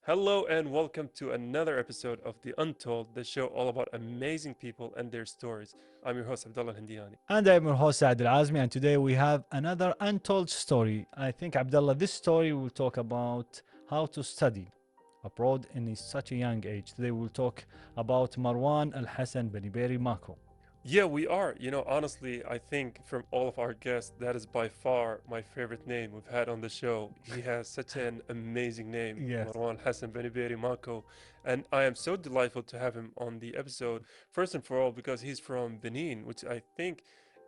Hello and welcome to another episode of The Untold, the show all about amazing people and their stories. I'm your host Abdullah Hindiani. And I'm your host Saad Al Azmi, and today we have another untold story. I think, Abdullah, this story will talk about how to study abroad in such a young age. Today we'll talk about Marwan Al Hassan Baniberi Mako. Yeah, we are. Honestly, I think from all of our guests, that is by far my favorite name we've had on the show. He has such an amazing name, Yes. Marwan Hassan Beniberi Mako, and I am so delightful to have him on the episode. First and for all, because he's from Benin, which I think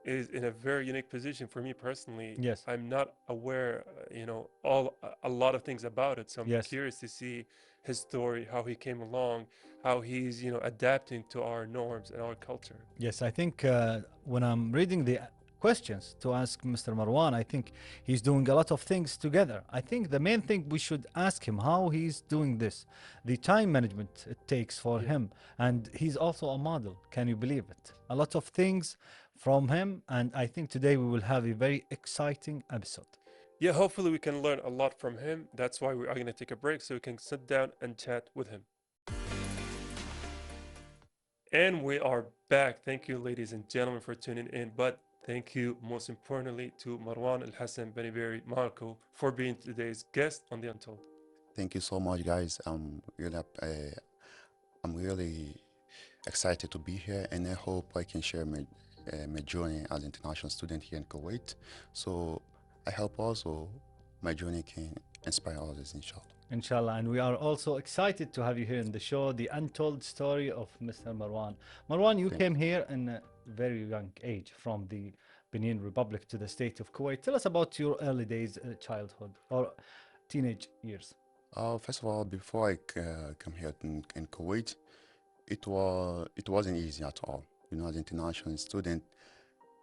is in a very unique position for me personally. Yes. I'm not aware, a lot of things about it, so I'm Yes. curious to see his story, how he came along, how he's adapting to our norms and our culture. Yes, I think when I'm reading the questions to ask Mr. Marwan, I think he's doing a lot of things together. I think the main thing we should ask him how he's doing this, the time management it takes for Yeah. him, and he's also a model. Can you believe it? A lot of things from him, and I think today we will have a very exciting episode. Yeah, hopefully we can learn a lot from him. That's why we are going to take a break so we can sit down and chat with him. And we are back. Thank you, ladies and gentlemen, for tuning in. But thank you, most importantly, to Marwan Al Hassan Beniberi Marco for being today's guest on The Untold. Thank you so much, guys. I'm really excited to be here, and I hope I can share my journey as an international student here in Kuwait. So I hope also my journey can inspire others, inshallah. Inshallah, and we are also excited to have you here in the show, the untold story of Mr. Marwan. Marwan, you Thank came here in a very young age from the Benin Republic to the state of Kuwait. Tell us about your early days, childhood or teenage years. First of all, before I come here in Kuwait, it wasn't easy at all. As an international student,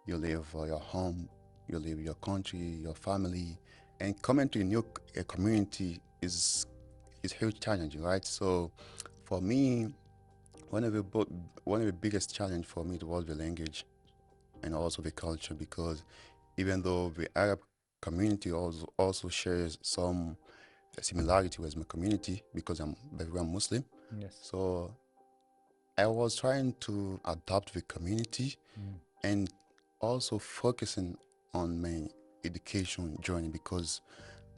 you leave your home, you leave your country, your family, and coming to a new community is huge challenge, right? So, for me, one of the biggest challenge for me was the language and also the culture, because even though the Arab community also shares some similarity with my community, because I'm background Muslim, Yes. so I was trying to adapt the community and also focusing on my education journey, because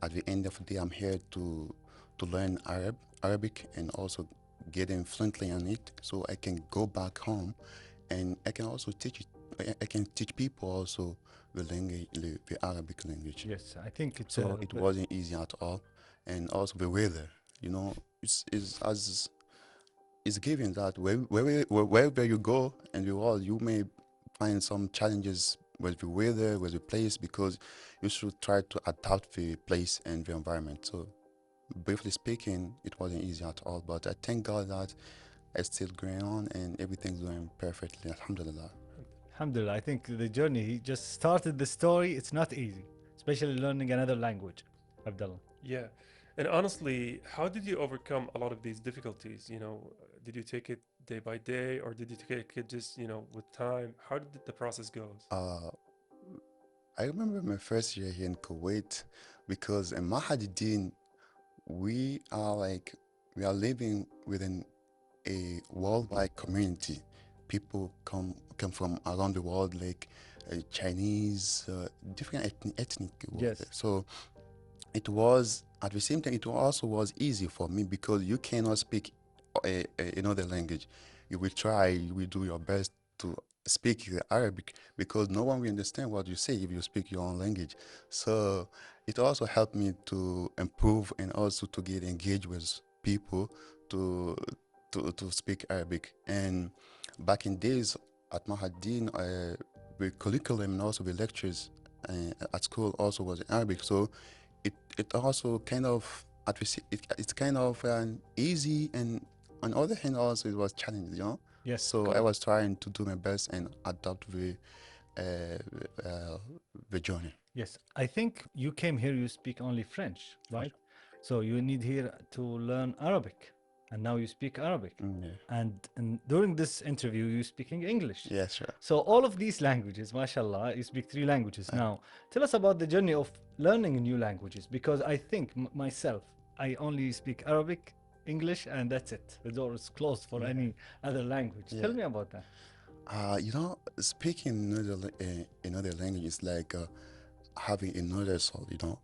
at the end of the day I'm here to learn Arabic and also getting fluently on it, so I can go back home and I can also teach it. I can teach people also the language, the Arabic language. Yes, I think it's So it wasn't easy at all, and also the weather. It's given that wherever you go in the world, you may find some challenges with the weather, with the place, because you should try to adapt the place and the environment. So, briefly speaking, it wasn't easy at all, but I thank God that I still going on and everything's going perfectly. Alhamdulillah. Alhamdulillah, I think the journey, he just started the story. It's not easy, especially learning another language, Abdullah. Yeah. And honestly, how did you overcome a lot of these difficulties? Did you take it day by day or did you take it just, with time? How did the process go? Uh, I remember my first year here in Kuwait, because in Mahadidin, we are living within a worldwide community. People come from around the world, like Chinese, different ethnic. Yes. So it was at the same time. It also was easy for me, because you cannot speak another language. You will try. You will do your best to speak the Arabic, because no one will understand what you say if you speak your own language. So it also helped me to improve and also to get engaged with people to to speak Arabic. And back in days at Mahadin, the curriculum and also the lectures at school also was in Arabic. So it also kind of it's kind of an easy, and on the other hand also it was challenging. Yes. So I was trying to do my best and adapt the journey. Yes, I think you came here, you speak only French, right? So you need here to learn Arabic, and now you speak Arabic. Yeah. And during this interview, you speaking English. Yeah, sure. So all of these languages, mashallah, you speak 3 languages now. Tell us about the journey of learning new languages, because I think myself, I only speak Arabic English, and that's it. The door is closed for Yeah. any other language. Yeah. Tell me about that. You know, speaking another language is like having another soul. You know,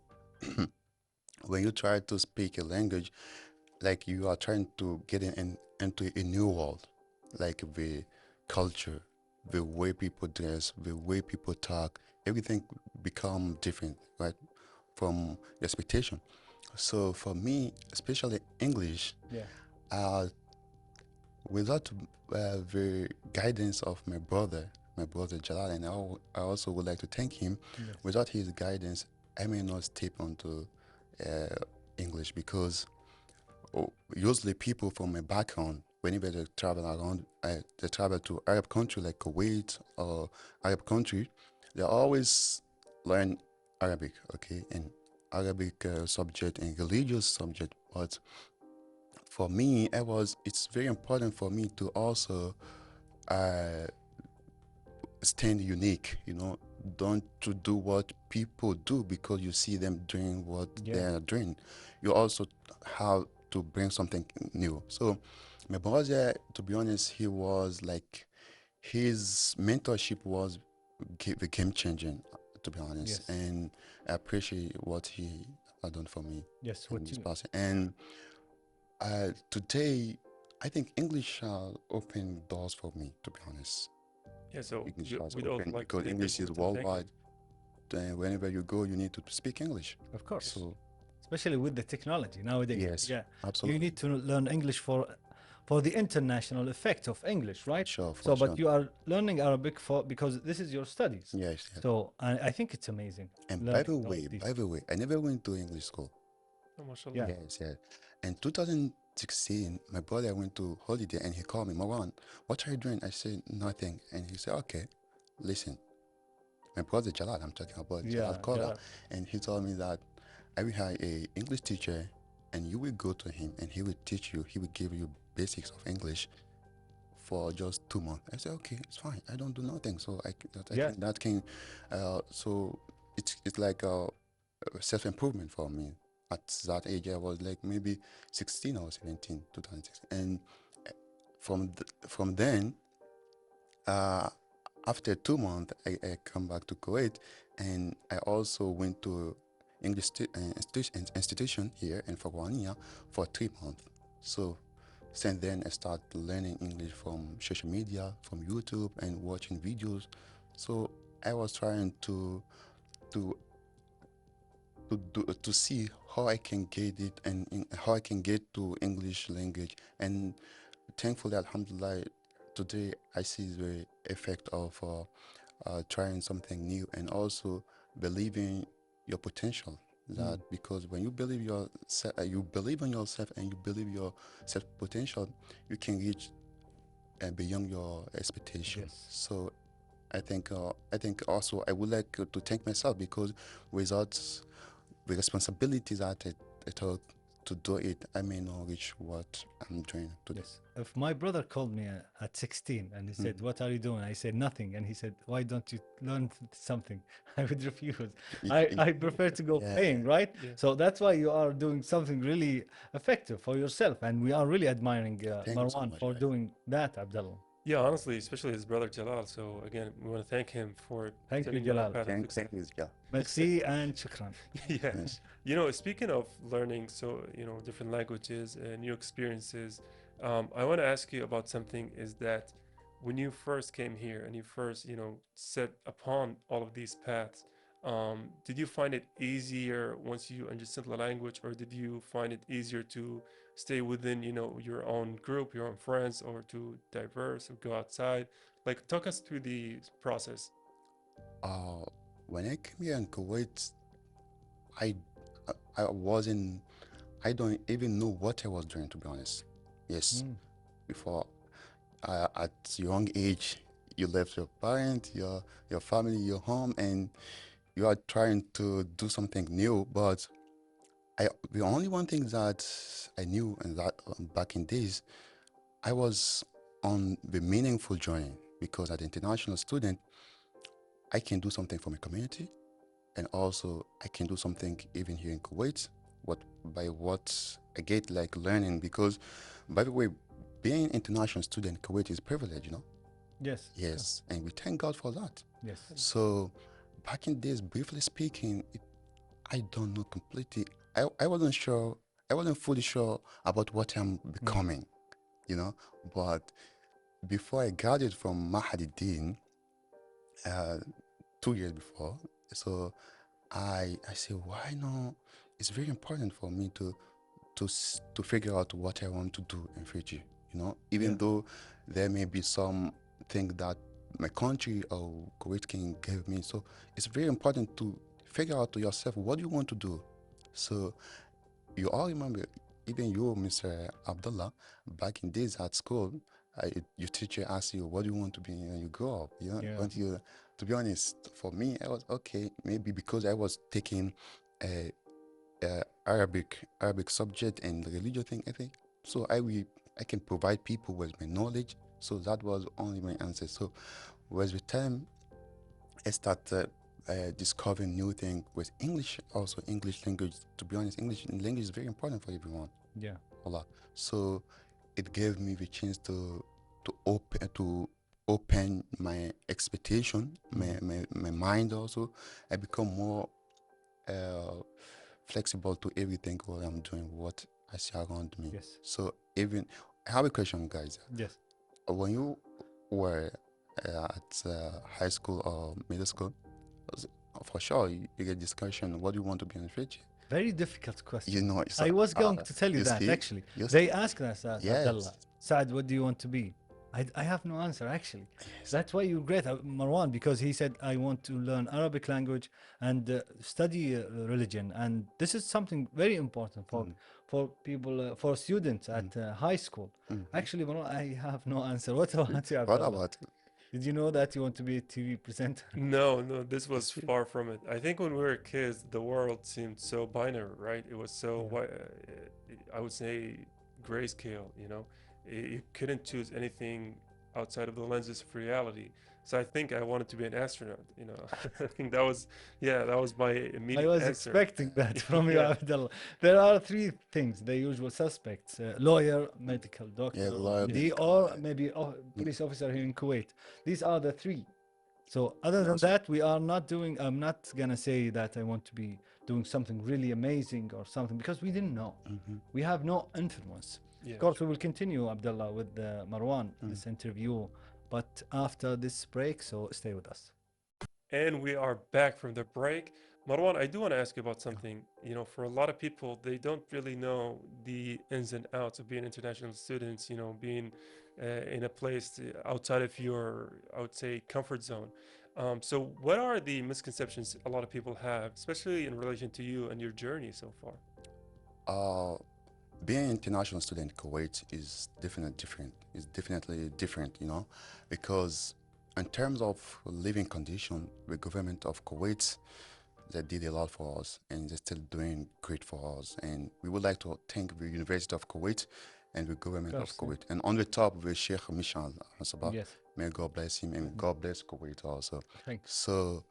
when you try to speak a language, like you are trying to get into a new world, like the culture, the way people dress, the way people talk, everything become different, right, from the expectation. So for me, especially English, Yeah. uh, without the guidance of my brother Jalal, and I also would like to thank him. Yes. Without his guidance, I may not step onto uh, English because usually people from my background, whenever they travel around, they travel to Arab country like Kuwait or Arab country, they always learn Arabic, okay, and Arabic subject and religious subject. But for me, it's very important for me to also uh, stand unique, you know, don't to do what people do because you see them doing what Yeah. they're doing. You also have to bring something new. So my brother, to be honest, he was like his mentorship was the game changing, to be honest, Yes. and I appreciate what he has done for me Yes. in What this you? process. And today, I think English shall open doors for me, to be honest. Yeah, so English has we'd also opened like to because take English this is to thank him. worldwide. Whenever you go, you need to speak English. Of course. So Especially with the technology nowadays. yes, Yeah. You absolutely, need to learn English for the international effect of English, right? sure, So, for but sure. you are learning Arabic for because this is your studies. Yes, yes. So I think it's amazing And learning all of these. by the way, I never went to English school. Oh, mashallah. Yeah. Yes, yes. In 2016, my brother went to holiday and he called me, Marwan, what are you doing? I said nothing, and he said, okay, listen. My brother Jalal, I'm talking about Jalal Yeah. Kola, Jalal. and he told me that I will hire a English teacher, and you will go to him, and he will teach you. He will give you basics of English for just 2 months. I said, okay, it's fine. I don't do nothing, so I Yeah. think that can, so it's like a self improvement for me. At that age, I was like maybe 16 or 17, 2016, and from then, uh, after 2 months, I come back to Kuwait, and I also went to English institution here in Fagwania for 3 months. So since then, I started learning English from social media, from YouTube, and watching videos. So I was trying to to see how I can get it and how I can get to English language. And thankfully, Alhamdulillah, today I see the effect of trying something new and also believing your potential. That because when you believe you believe in yourself and you believe your self potential, you can reach beyond your expectation. Yes. So I think also I would like to thank myself because without the responsibilities that I took to do it, I may not reach what I'm doing today. Yes. If my brother called me at 16 and he said, "What are you doing?" I said, "Nothing." And he said, "Why don't you learn something?" I would refuse. I prefer to go Yeah. playing, right? Yeah. So that's why you are doing something really effective for yourself. And we are really admiring Thank you so Marwan much, for guys. doing that, Abdullah. Yeah, honestly, especially his brother Jalal. So again, we want to thank him for Thank you, setting you on a Jalal. path of success. Thank you, yeah. Merci and shukran. Yeah. Yes. You know, speaking of learning, so, you know, different languages and new experiences, I want to ask you about something is that when you first came here and you first, you know, set upon all of these paths, did you find it easier once you understood the language, or did you find it easier to stay within, you know, your own group, your own friends, or to diverse or go outside? Like, talk us through the process. Uh, when I came here in Kuwait, I I wasn't. I don't even know what I was doing, to be honest. Yes, Mm. before at young age, you left your parents, your family, your home, and you are trying to do something new. But the only one thing that I knew and that back in days, I was on the meaningful journey because as an international student, I can do something for my community, and also I can do something even here in Kuwait, what by what I get like learning, because by the way, being international student in Kuwait is privilege, you know. Yes. Yes, and we thank God for that. Yes. So back in days, briefly speaking, I don't know completely. I wasn't sure. I wasn't fully sure about what I'm becoming, you know. But before I graduated from Mahadidin, 2 years before, so I say, why not? It's very important for me to figure out what I want to do in future. You know, even though there may be some thing that my country or Kuwait can give me, so it's very important to figure out to yourself what you want to do. So you all remember, even you, Mr. Abdullah, back in days at school, your teacher asked you, what do you want to be when you grow up? You know, want you, to be honest, for me, I was okay, maybe because I was taking a, Arabic subject and religious thing, I think. So I can provide people with my knowledge. So that was only my answer. So with time, I started discovering new things with English, also English language. To be honest, English language is very important for everyone. Yeah. Voila. So it gave me the chance to open my expectation, my mind also. I become more flexible to everything what I'm doing, what I see around me. Yes. So even I have a question, guys. Yes. When you were at high school or middle school, for sure you get discussion. What do you want to be in the future? Very difficult question. You know, I was going to tell you that see? actually. You They see? asked us that, Yes. Abdullah. Saad, what do you want to be? I have no answer actually. That's why you're great, Marwan, because he said I want to learn Arabic language and study religion, and this is something very important for people, for students at high school. Actually, Marwan, I have no answer. What about you, What Abdullah? about Did you know that you want to be a TV presenter? No, no, this was far from it. I think when we were kids, the world seemed so binary, right? It was so, I would say, grayscale, you know? You couldn't choose anything outside of the lenses of reality. So I think I wanted to be an astronaut, you know? I think that was my I immediate was answer. expecting that from you, Yeah. Abdullah. There are three things, the usual suspects: lawyer, medical doctor, lawyer, MD, or maybe police officer here in Kuwait. These are the three. So other than that, we are not doing. I'm not gonna say that I want to be doing something really amazing or something because we didn't know. We have no influence. Yeah. Of course, we will continue, Abdullah, with Marwan this interview, but after this break. So stay with us. And we are back from the break. Marwan, I do want to ask you about something. You know, for a lot of people, they don't really know the ins and outs of being international students, you know, being in a place outside of your, I would say, comfort zone. So, what are the misconceptions a lot of people have, especially in relation to you and your journey so far? Being an international student in Kuwait is definitely different. It's definitely different, you know, because in terms of living condition, the government of Kuwait, they did a lot for us, and they're still doing great for us. And we would like to thank the University of Kuwait and the government of Kuwait. And on the top, the Sheikh Michal Sabah. Yes. May God bless him, and God bless Kuwait also. Thanks. So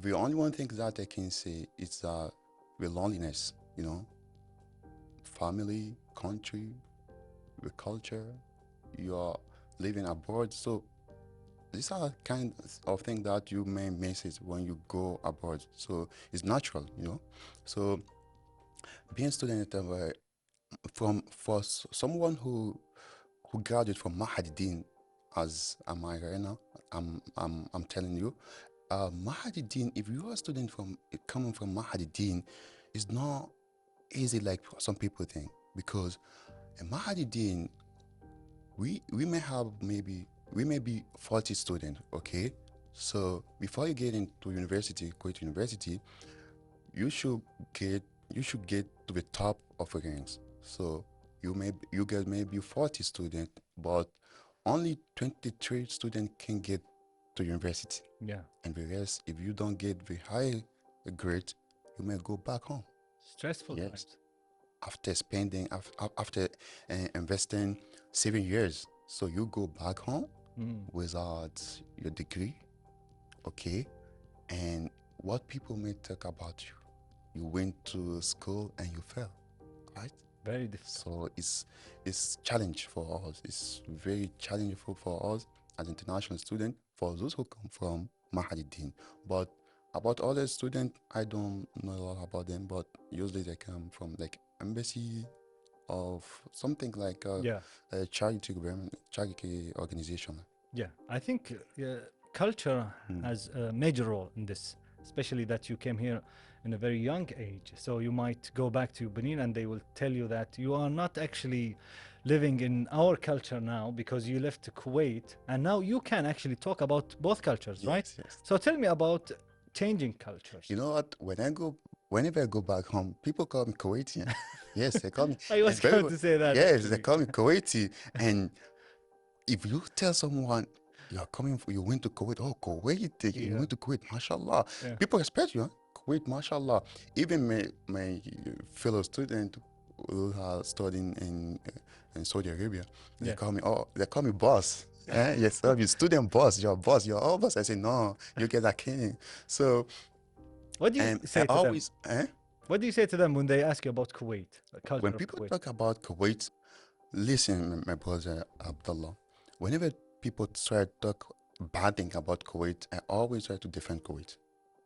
the only one thing that I can say is the loneliness, you know, family, country, the culture, you are living abroad. So these are kind of things that you may miss it when you go abroad. So it's natural, you know. So being student for someone who graduated from Mahadidin, as am I right now, I'm telling you, Mahadidin. If you are a student from coming from Mahadidin, it's not easy like some people think, because in Mahadidin we may be 40 students, okay? So before you get into university, Kuwait University, you should get to the top of the ranks. So you get maybe 40 students, but only 23 students can get to university. Yeah. And the rest, if you don't get the high grade, you may go back home. Stressful Yes. times. After investing 7 years, so you go back home without your degree, okay? And what people may talk about you, you went to school and you fail, right? Very difficult. So it's challenge for us. It's very challenging for us as international student, for those who come from Mahadin. But about other students, I don't know a lot about them, but usually they come from like embassy of something like Yeah. a charity government, charity organization. Yeah, I think culture Mm. has a major role in this, especially that you came here in a very young age. So you might go back to Benin and they will tell you that you are not actually living in our culture now because you left Kuwait, and now you can actually talk about both cultures, right? Yes, yes. So tell me about changing cultures. You know what? Whenever I go back home, people call me Kuwaiti. Yes, they call me. I was and very going well- to say that. Yes, they actually. call me Kuwaiti. And if you tell someone you're coming, you went to Kuwait, oh, Kuwait, you Yeah. went to Kuwait, mashallah. Yeah. People respect you, huh? Kuwait, mashallah. Even my fellow student who are studying in Saudi Arabia, they Yeah. call me, they call me boss. Yes, sir, you student boss, you're boss, you're all boss. I say, no, you guys are kidding. So, What do you and say I to always, them? What do you say to them when they ask you about Kuwait, the culture when of people Kuwait? talk about Kuwait, listen, my brother Abdullah, whenever people try to talk bad thing about Kuwait, I always try to defend Kuwait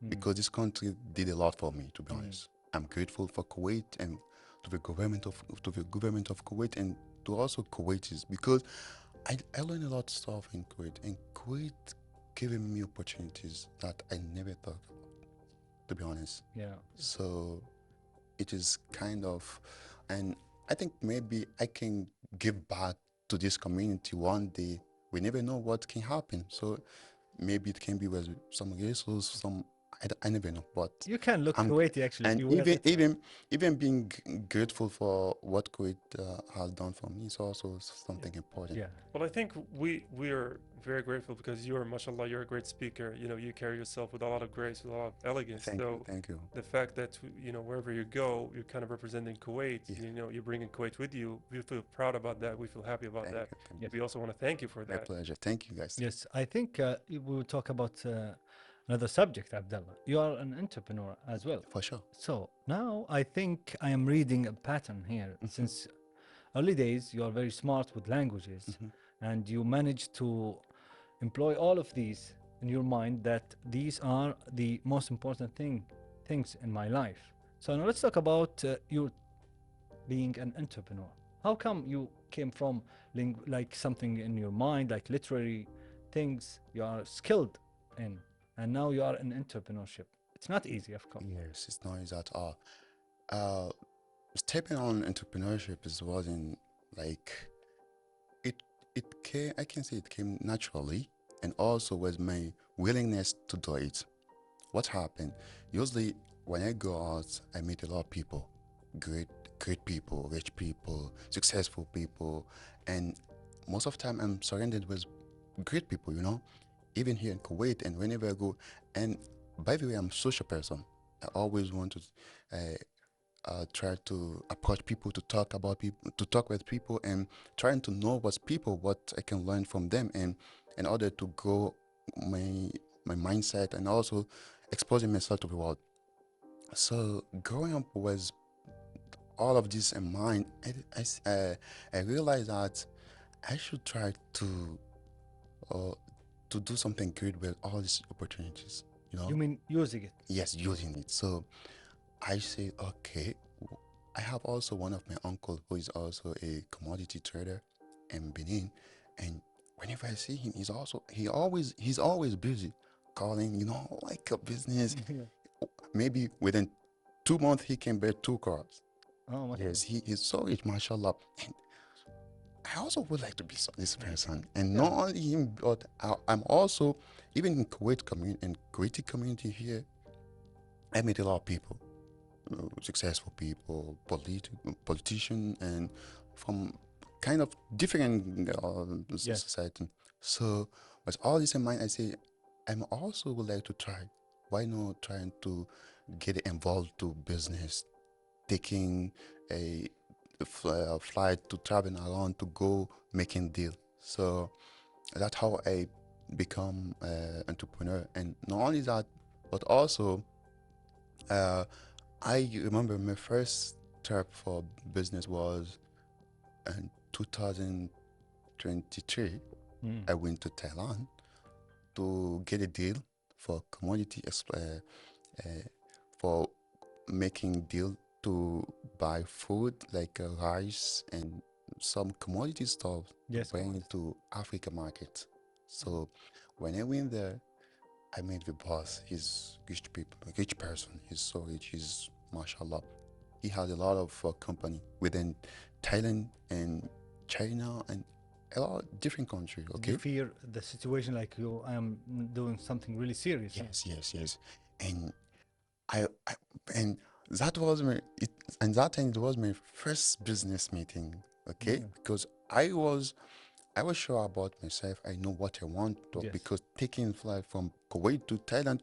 because this country did a lot for me, to be honest. I'm grateful for Kuwait and to the government of Kuwait and to also Kuwaitis because I learned a lot of stuff in Kuwait, and Kuwait giving me opportunities that I never thought about, to be honest. Yeah. So it is kind of, and I think maybe I can give back to this community one day. We never know what can happen. So maybe it can be with some resource, I never know. But You can look I'm Kuwaiti actually if and you wear that. even being grateful for what Kuwait has done for me is also something important. Yeah. Well, I think we are very grateful because you are, mashallah, you're a great speaker. You know, you carry yourself with a lot of grace, with a lot of elegance. Thank you. The fact that, you know, wherever you go, you're kind of representing Kuwait. Yeah. You know, you're bringing Kuwait with you. We feel proud about that. We feel happy about Thank that. you. Thank Yes. We also want to thank you for My that. pleasure. Thank you, guys. Yes, I think we will talk about another subject, Abdullah. You are an entrepreneur as well. For sure. So now I think I am reading a pattern here. Since early days, you are very smart with languages, and you managed to employ all of these in your mind that these are the most important things in my life. So now let's talk about you being an entrepreneur. How come you came from like something in your mind, like literary things you are skilled in, and now you are in entrepreneurship? It's not easy, of course. Yes, it's not easy at all. Uh, Stepping on entrepreneurship wasn't like it. It came. I can say it came naturally, and also with my willingness to do it. What happened? Usually, when I go out, I meet a lot of people, great people, rich people, successful people, and most of the time I'm surrounded with great people. You know, even here in Kuwait, and whenever I go. And by the way, I'm a social person. I always want to try to approach people, to talk about people, to talk with people, and trying to know what I can learn from them, and in order to grow my mindset and also exposing myself to the world. So growing up with all of this in mind, I realized that I should try uh, to do something good with all these opportunities. You know, You mean using it? yes, using it. So I say, okay, I have also one of my uncle who is also a commodity trader in Benin, and whenever I see him, he's always busy calling, like a business. Maybe within 2 months he can buy 2 cars. Oh, my Yes, he's so rich, mashallah. And I also would like to be this person, and Yeah. not only him, but I'm also even in Kuwaiti community here. I meet a lot of people, successful people, politician, and from kind of different Yes. society. So with all this in mind, I say I'm also would like to try. Why not trying to get involved to business, taking a flight to traveling around to go making deal. So that's how I become an entrepreneur. And not only that, but also uh, I remember my first trip for business was in 2023. Mm. I went to Thailand to get a deal for for making deal to buy food like rice and some commodity stuff to Yes, bring commodity. to Africa market. So when I went there, I met the boss. He's rich person. He's so rich. He's mashallah. He has a lot of company within Thailand and China and a lot of different countries. Did you Okay. fear the situation like you I am doing something really serious? Yes. And I and that was my it and that time it was my first business meeting. Okay, Yeah. because I was sure about myself. I know what I want Yes. because taking flight from Kuwait to Thailand,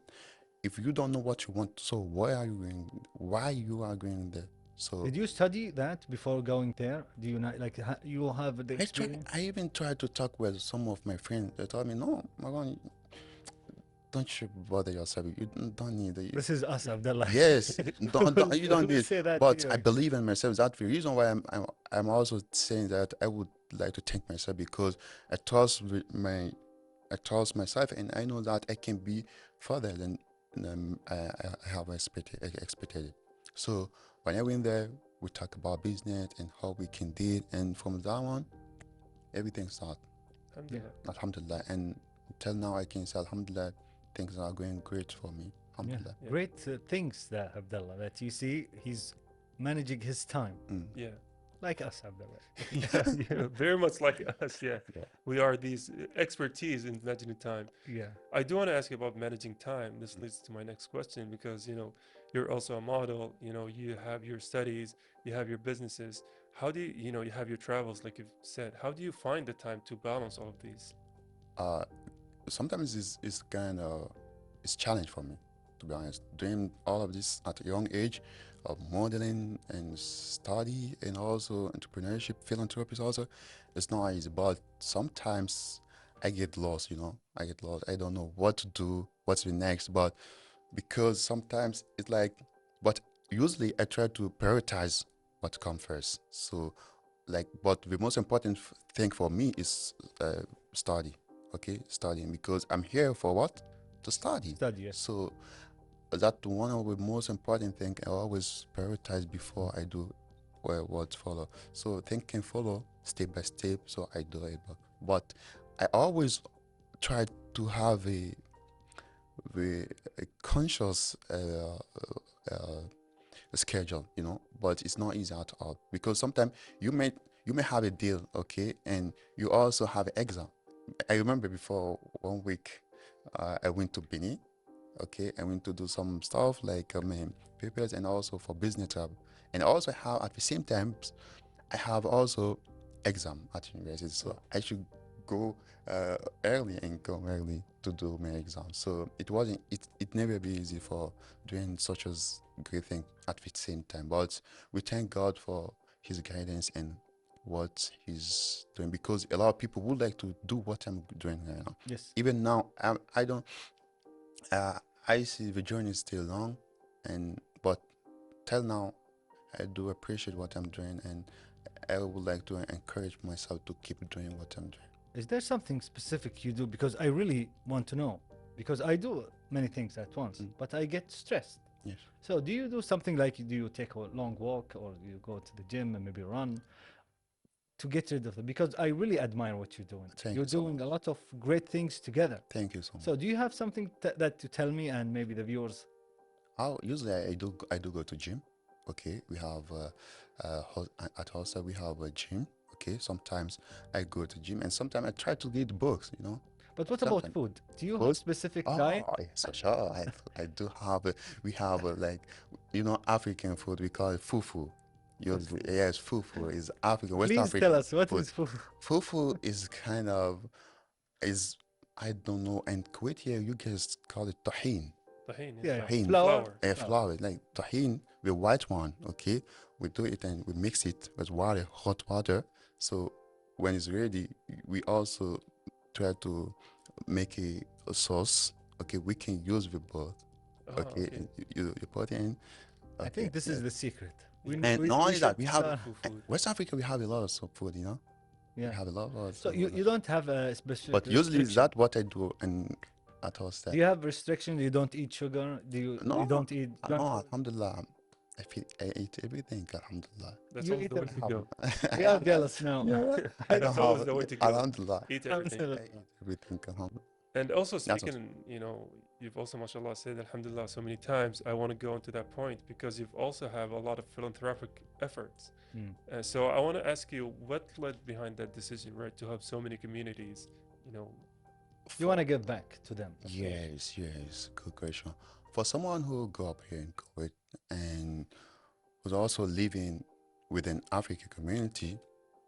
if you don't know what you want, so why are you going? Why you are going there? So Did you study that before going there? Do you not like you have the experience? I even tried to talk with some of my friends. They told me, no, Marwan, don't you bother yourself. You don't need it. This is us, Abdullah. Yes, you don't We'll need. say that But I here. believe in myself. That's the reason why I'm also saying that I would like to thank myself because I trust I trust myself and I know that I can be further than I have expected it. So when I went there, we talk about business and how we can do it, and from that one, everything started. Alhamdulillah. Alhamdulillah, and till now I can say Alhamdulillah, things are going great for me. Yeah, Alhamdulillah. Yeah. great things that Abdullah that you see he's managing his time Mm. Yeah. like us, Abdullah. Yeah, very much like us. Yeah, Yeah. we are these expertise in managing time. Yeah. I do want to ask you about managing time. This leads to my next question because you're also a model. You have your studies, you have your businesses. How do you have your travels, like you've said? How do you find the time to balance all of these? Uh, Sometimes it's kind of it's challenge for me, to be honest. Doing all of this at a young age of modeling and study and also entrepreneurship, philanthropy also, it's not easy. But sometimes I get lost. I get lost. I don't know what to do, what's the next. But because sometimes it's like, but usually I try to prioritize what comes first. So but the most important thing for me is study. Okay, studying because I'm here for what? To study. Study, yes. So that one of the most important thing I always prioritize before I do what follow. So things can follow step by step. So I do it, but I always try to have a conscious schedule, but it's not easy at all because sometimes you may have a deal, okay, and you also have an exam. I remember before 1 week, I went to Benin, okay, I went to do some stuff like papers and also for business travel, and also have at the same time I have also exam at university, so I should go early and come early to do my exam. So it never be easy for doing such as great thing at the same time. But we thank God for His guidance and what He's doing because a lot of people would like to do what I'm doing right now. Yes. Even now, I don't. I see the journey is still long, but till now, I do appreciate what I'm doing, and I would like to encourage myself to keep doing what I'm doing. Is there something specific you do? Because I really want to know. Because I do many things at once, but I get stressed. Yes. So do you do something like do you take a long walk or you go to the gym and maybe run to get rid of it? Because I really admire what you're doing. Thank You're you so doing a lot of great things together. Thank you so much. So do you have something that to tell me and maybe the viewers? Usually I do go to gym. Okay, we have at hostel we have a gym. Okay, sometimes I go to gym and sometimes I try to read books. But what about Sometimes food? Do you have food. specific Oh, diet? yes, for sure. I do have we have like African food. We call it fufu. Usually, yes, fufu is African, West Please tell African us what food. is food. Fufu is kind of is I don't know. And Kuwait here, you guys call it tahin. Tahini, Yeah, Tahini. flour. A flour, like tahin, the white one. Okay, we do it and we mix it with water, hot water. So when it's ready, we also try to make a sauce. Okay, we can use the both. Ah, Okay, okay. and you put it in, I think this is the secret. And not only that, we have Full food. West Africa. We have a lot of soul food. You know, we Yeah. have a lot of. So you don't have a specific But usually restriction? that's what I do and at all Do step. you have restriction? You don't eat sugar? Do you No, don't eat junk no, food? Alhamdulillah. I eat everything, Alhamdulillah. That's You always eat the way to go. We are jealous now. I don't That's always have the way it. to go. Alhamdulillah. Eat everything. Alhamdulillah. I eat everything, Alhamdulillah. And also That's speaking, you know, you've also, mashallah, said alhamdulillah so many times. I want to go into that point because you've also have a lot of philanthropic efforts. Mm. So I want to ask you, what led behind that decision, right, to have so many communities, you know? You want to give back to them? Yes, good question. For someone who grew up here in Kuwait and was also living within African community,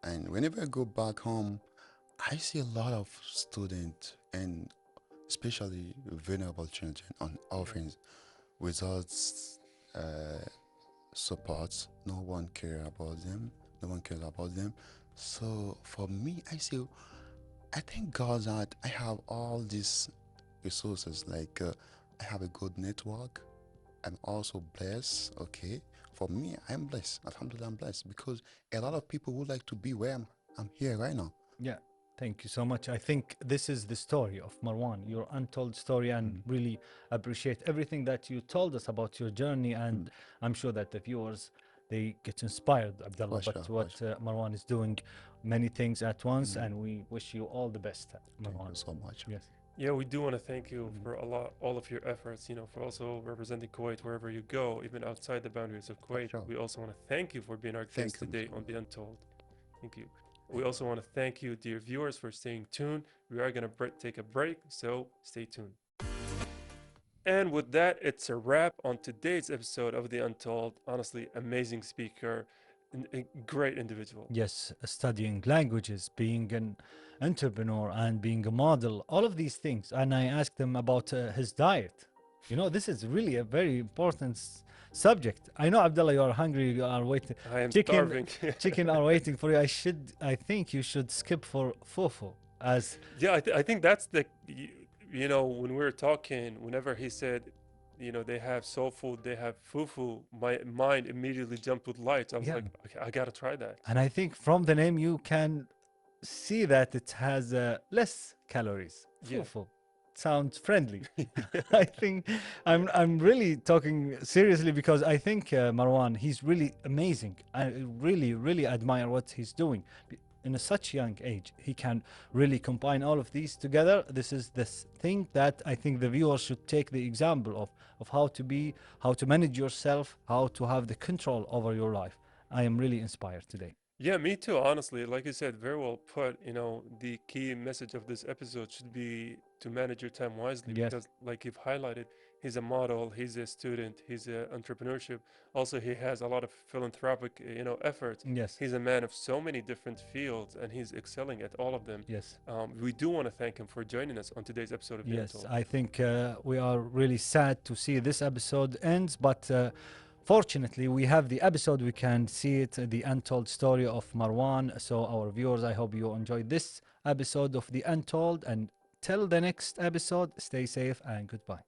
and whenever I go back home, I see a lot of students and especially vulnerable children on orphans without support. No one cares about them. No one cares about them. So for me, I thank God that I have all these resources. Like I have a good network. I'm also blessed. Okay, for me, I'm blessed. Alhamdulillah, I'm blessed because a lot of people would like to be where I'm here right now. Yeah. Thank you so much. I think this is the story of Marwan, your untold story, and really appreciate everything that you told us about your journey. And I'm sure that the viewers, they get inspired, Abdullah, For but sure, what for Marwan is doing, many things at once, and we wish you all the best, Thank Marwan. you so much. Yes. Yeah, we do want to thank you for all of your efforts, you know, for also representing Kuwait wherever you go, even outside the boundaries of Kuwait. sure. We also want to thank you for being our Thank guest you today so on The Untold. Thank you. We also want to thank you, dear viewers, for staying tuned. We are going to take a break, so stay tuned. And with that, it's a wrap on today's episode of The Untold. Honestly, amazing speaker, a great individual. Yes, studying languages, being an entrepreneur, and being a model, all of these things. And I asked him about his diet. You know, this is really a very important subject. I know, Abdullah, you are hungry, you are waiting. I am starving. Chicken are waiting for you. I think you should skip for fufu as Yeah, I think that's the, you know, when we were talking, whenever he said, you know, they have soul food, they have fufu, my mind immediately jumped with lights. I was Yeah. like, okay, I gotta try that. and I think from the name you can see that it has less calories. Yeah. Fufu sounds friendly. I think I'm really talking seriously because I think Marwan, he's really amazing. I really admire what he's doing. In such young age, he can really combine all of these together. This is this thing that I think the viewers should take the example of how to manage yourself, how to have the control over your life. I am really inspired today. Yeah, me too, honestly. Like you said, very well put. You know, the key message of this episode should be to manage your time wisely Yes. because, like you've highlighted, he's a model, he's a student, he's a entrepreneurship. Also, he has a lot of philanthropic, you know, efforts. Yes. He's a man of so many different fields and he's excelling at all of them. Yes. We do want to thank him for joining us on today's episode of The Yes, Untold. I think we are really sad to see this episode ends, but fortunately we have the episode. We can see it, the untold story of Marwan. So our viewers, I hope you enjoyed this episode of The Untold, and till the next episode, stay safe and goodbye.